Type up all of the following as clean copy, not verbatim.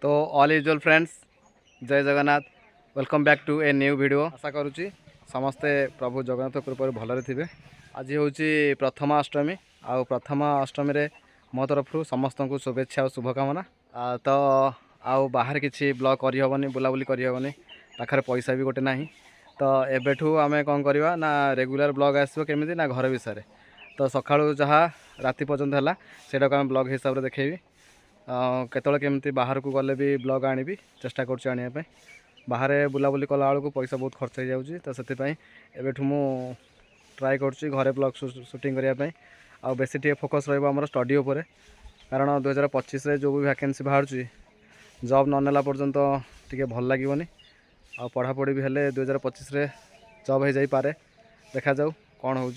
तो all usual friends जय Jagannath welcome back to a new video. आशा करुच्ची समस्ते प्रभु जगन्नाथ कृपा भलरे थे। आज हूँ प्रथमाष्टमी आ प्रथमाष्टमी मो तरफ समस्त को शुभेच्छा और शुभकामना। तो आउ बाहर किसी ब्लॉग करहबनी बुलाबुली करहबनी पाखे पैसा भी गोटे ना। तो एबेठू आम कौन करवा ना रेगुलर ब्लॉग आसो केमी ना घर विषय। तो सका जहाँ राति पर्यंत है सेटा को ब्लॉग हिसाब से देखेबी। केतले केमती बाहर को गले भी ब्लॉग आनी चेष्टा करने बाहर बुलाबुली कला बेलू पैसा बहुत खर्च हो जाऊँगी। तो से एबेठू मु ट्राए कर घरे ब्लॉग शूटिंग करने आ बेसी टे फोकस रहा स्टडी उपर। कारण 2025 जो भी वैकेंसी बाहर जॉब न नेला पर्यंत टे भल लगे आ पढ़ापढ़ी भी हेले 2025 जॉब हो जापे। देखा जाऊ कौन हो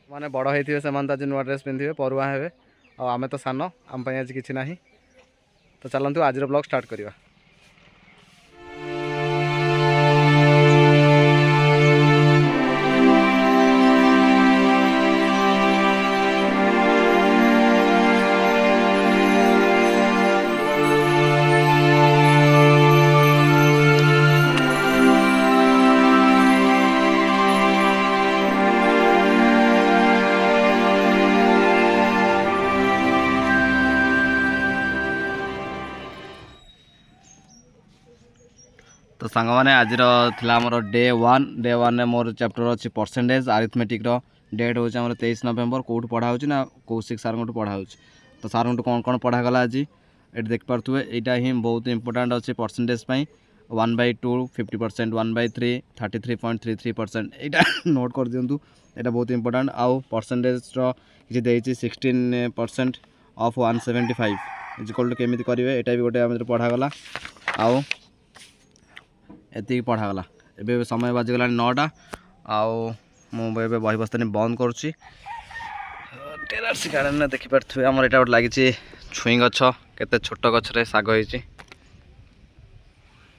माने बड़ होते से आज नुआ ड्रेस पिंधे परुआ हे आमे तो सान आम आज कि ना। तो चलतु आज ब्लॉग स्टार्ट करवा। तो सांग मैंने आज आमर डे वन मोर चैप्टर अच्छी परसेंटेज आरिथमेटिक डेट हूँ 23 नवेम्बर कौट पढ़ा ना कौशिक सार को पढ़ा। तो सार को कौन कौन पढ़ागला आज ये देख पारे यहाँ ही बहुत इंपोर्टाट अच्छे परसेंटेज 1/2 50%, 1/3 33.33%। यहाँ नोट कर दिंतु यहाँ बहुत इंपोर्टाट। आउ परसेंटेज किसी 16% ऑफ 175 इक्वल टू केमी करेंगे यहाँ भी गोटे पढ़ागला। आउ एति पढ़ागला एबे समय बाजिगला 9टा। आउ मुझे बही बस्तानी बंद करुच्ची। टेलर्स गार्डन देखिपे आम यहाँ गोटे लगी छुई गछ केते छोट गछरे साग होइची।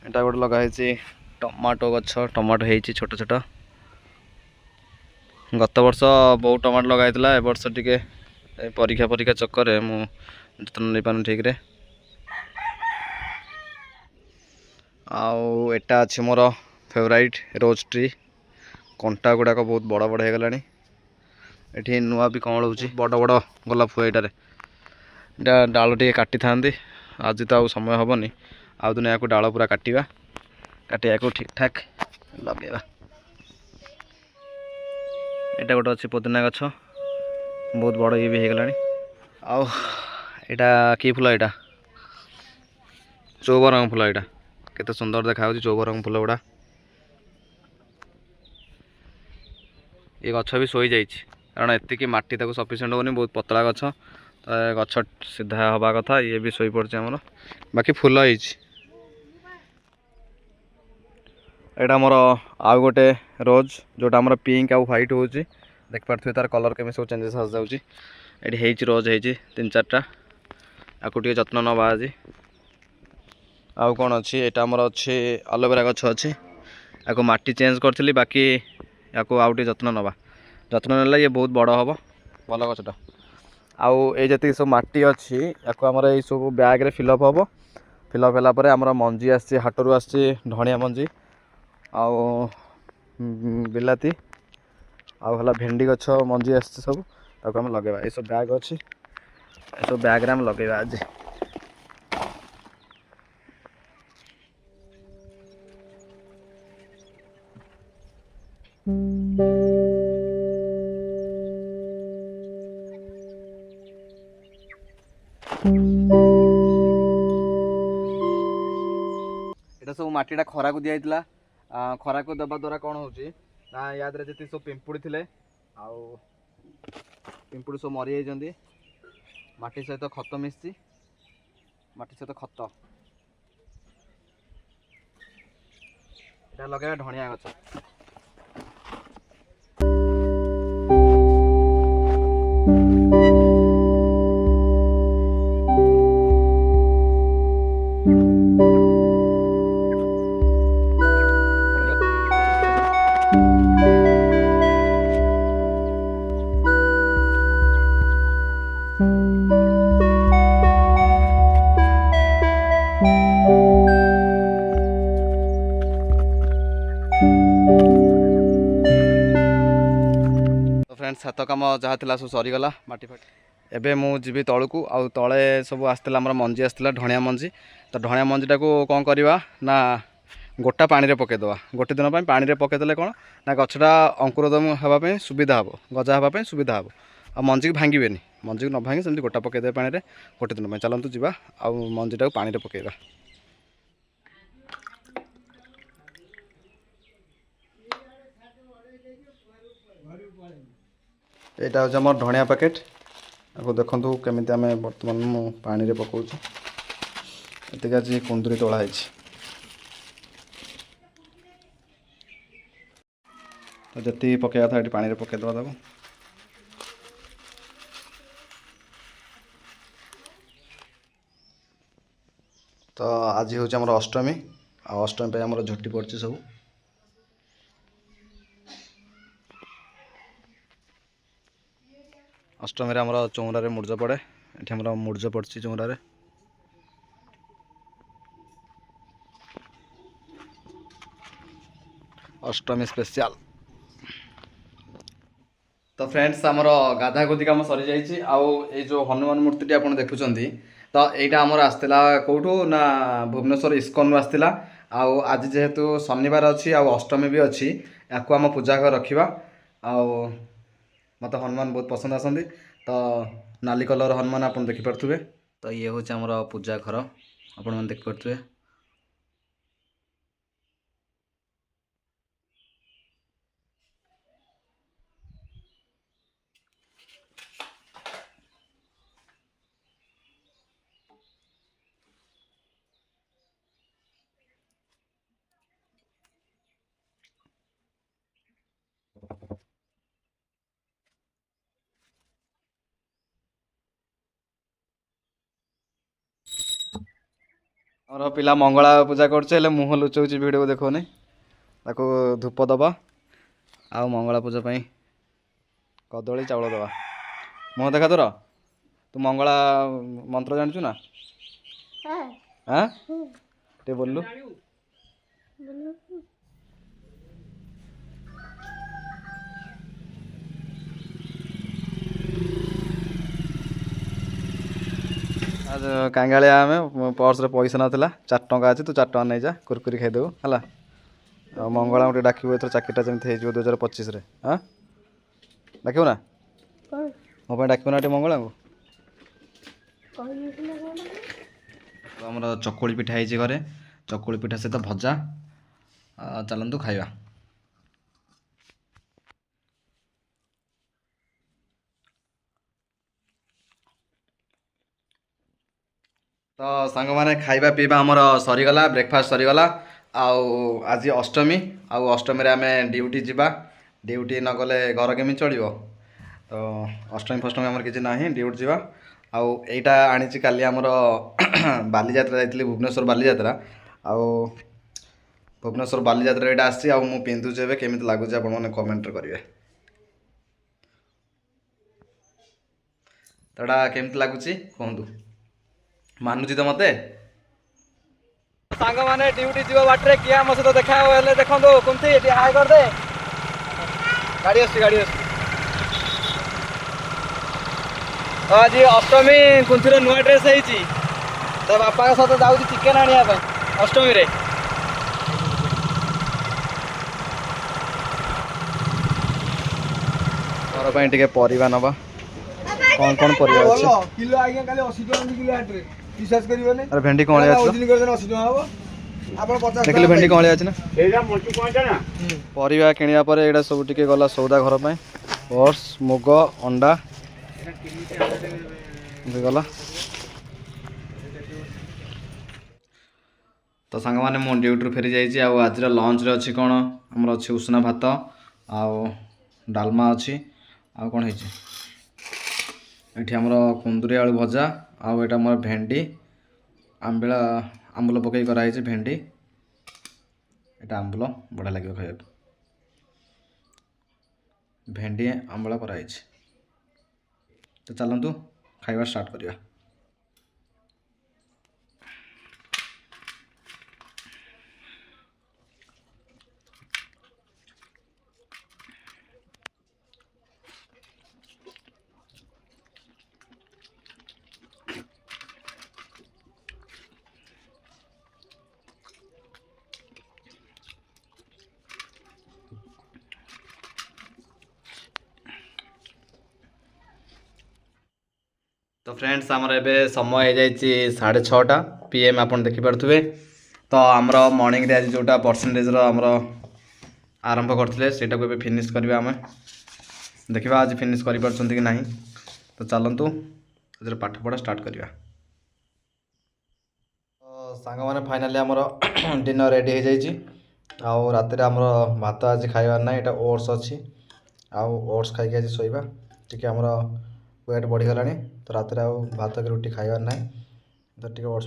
एटा गोटे लगाई टमाटो गछ टमाटो होइची छोट छोट। गत वर्ष बहुत टमाटो लगाइला ए वर्ष टिके परीक्षा चक्कर मु जत्न नहीं पानु ठीक रे। आउ एटा अच्छे मोर फेवराइट रोज ट्री कंटा गुड़ाक बहुत बड़ बड़ हो गलानी। ये नुआ भी कमल हो बड़ बड़ गोलाप फुल यहाँ डाल टे काटी था आज तो आउ समय हेनी आउ दिन या डाल पूरा काटा काटिया को ठीक ठाक लगेगा। यहाँ गोटे अच्छे पुदीना गछ बहुत बड़ ये भी हो गलानी। आउ यहाँ कि फुल यहाँ चौबरंग फुल यहाँ केते सुंदर देखा चौबरंग फुल गुड़ा। ये गछ भी शोई जाइए कारण एतिकी माटी ताको सफिशिएंट होनी बहुत पतला गछ। तो गछ सीधा हवा कथा ये भी शोई पड़े आमर बाकी फुल हो। यहाँ मोर आउ गोटे रोज जोटा आमर पिंक आउ व्हाइट हो देख पारे तार कलर केमी सब चेंजेस आस जाऊँगी। ये रोज हो 3-4टा आपको टे जत्न नवा आज। आउ कौन अच्छी यहाँ आमर अच्छे एलोवेरा गछ अच्छी या माटी चेंज करी बाकी या आउ टे जत्न नवा जत्न नेला ये बहुत बड़ हम भल गछटा। आउ ये जी सब माटी अच्छी या ये सब बैग रे फिलअप हम फिलअप होगापर आमर मंजी आसी हाटरू आसी धनिया मंजी आउ बिलाती आउ है भेंडी गछ मंजी आसी सब आम लगेगा। ये सब बैग अच्छी ये सब बैग रे आम लगेगा आज। এটা सब माटीटा खरा को दिया खरा को दबा द्वारा कौन हो याद जी सब पिंपुड़ी थे पिंपुड़ी सब मरी जाती माटी सहित खत मिसी माटी सहित खत लगे धनिया गछ। जहाँ था सब सरीगला माटी फाटी एबे मु जीवी तलू आउ तले सब आसला आम मंजी आसला धनिया मंजी तो धनिया मंजीटा को कौन करवा ना गोटा पानी में पकईदे गोटे दिन पानी में पकईदे कौन ना गछटा अंकुरोदम हाँपाई सुविधा हम गजा हाँपाई सुविधा हम आ मंजी की भांगे मंजी को न भांगी सेमती गोटा पकईदे पानी में गोटे दिन चलतु जा आ मंजीटा को पानी में पकईवा यहाँ हूँ आम धनिया पैकेट आपको देखु केमी आम बर्तमान मु पानी में पकाऊँ ये आज कुंदुरी तोड़ाई तो जी पकड़ा था ये पानी में पकईदे तो आज हूँ आम अष्टमी अष्टमी पे आम झुटी पड़ी सब अष्टमी आम चौरारे मूर्ज पड़े ये आम मूर्ज पड़ी चौरारे अष्टमी स्पेशल तो फ्रेंड्स आमर गाधा गुधी कम सरी जाइए आई जो हनुमान मूर्ति आप देखुं तो यहाँ आमर आसला कौटू ना भुवनेश्वर इस्कन आसला आज जेहेतु शनिवार अच्छी अष्टमी भी अच्छी या आम पूजा कर रखा मत हनुमान बहुत पसंद आसती तो नाली कलर हनुमान आप देखिपे तो ये हूँ आमर पूजा घर आपण मैंने देखिपे और पिला मंगला पूजा कर मुह लुचाऊँ वीडियो को देखोनी ताको धूप दबा आ मंगला पूजा पाई कदली चाउल दबा मुह देखा तोर तू मंगला मंत्र जानचु ना हाँ टे बोलू आज कांगालिया आम पर्स रे पैसा नाला 4 टंका अच्छी तू 4 टंका नहीं जा कुरकुरी खाईदेव है मंगला गोटे डाकू एथर चाकरीटा जमी हो 2025 हाँ डाक ना मो डाक ना मंगला को आम चकुली पिठा है घरे चकुली पिठा सहित भजा चलतु खाइबा तो सांग मैंने खाइबा पीवा आमर सरीगला ब्रेकफास्ट सरीगला आज अष्टमी अष्टमी आम ड्यूटी जावा ड्यूटी न गले घर केमी चलो तो अष्टमी फष्टमी आमर किसी ना ड्यूटी जावा आईटा आनी काली आमर बालीजात्रा जाइए भुवनेश्वर बालीजात्रा भुवनेश्वर बालीजात्रा यहाँ आसी मु पिंधुचे केमी लगुच आप कमेंट करेंगे तो यहाँ केमती लगुच कहतु मानुची तो मते सांग माने ड्यूटी जीव बाटे किए आम सहित देखा देखो कुंती हाय कर दे गाड़ी गाड़ी आज अष्टमी कुंतीर नुआ ड्रेस होती तो बापा सहित जाऊँ चिकेन आने अष्टमी रे घर टे परिवा नवा कौन कौन परिवा अच्छे किलो आज्ञा काली 80 टका किलो हाटरे विश्वास करिवने अरे भेंडी कौन है ओजन करदेन 80 टका हबो आपण 50 देखले भेंडी कौन है ना एजा मोटी पहुंचा ना परिवा किनिया पर एडा सब टिके गला सौदा घर पे पर्स मुग अंडा गला तो सांग माने मो ड्यूटी फेरी जाइए आज लंच रे अच्छी कौन आमर अच्छी उषना भात डालमा अच्छी आ कौन है ये आमर कुंदुरी आलू भजा आठ आम भेंडी आंबिला आंबुल पकई कराई भेंडी यहाँ आंबुल बढ़िया लगे खाया भेंडी आंबला कराई तो चलतु खाइबा स्टार्ट करिया तो फ्रेंड्स आमर एबे समय हो जाइए 6:30 PM आप देखिपे। तो आमर मॉर्निंग आज जोटा परसेंटेज आमर आरंभ करते से फिनिश करवा आम देखा आज फिनिश कर कि ना। तो चलतु पाठ पढ़ा स्टार्ट करवा। तो सांग मैंने फाइनाली आमर डिनर रेडी हो जाइए। आउ रातिर आमर भात आज खाइबार ना यहाँ ओट्स अच्छी आउ ओट्स खाई आज शोवा टी आमर वेट बढ़ीगला। तो रातिर भात कि रुटी खाइबार ना तो टी ओट्स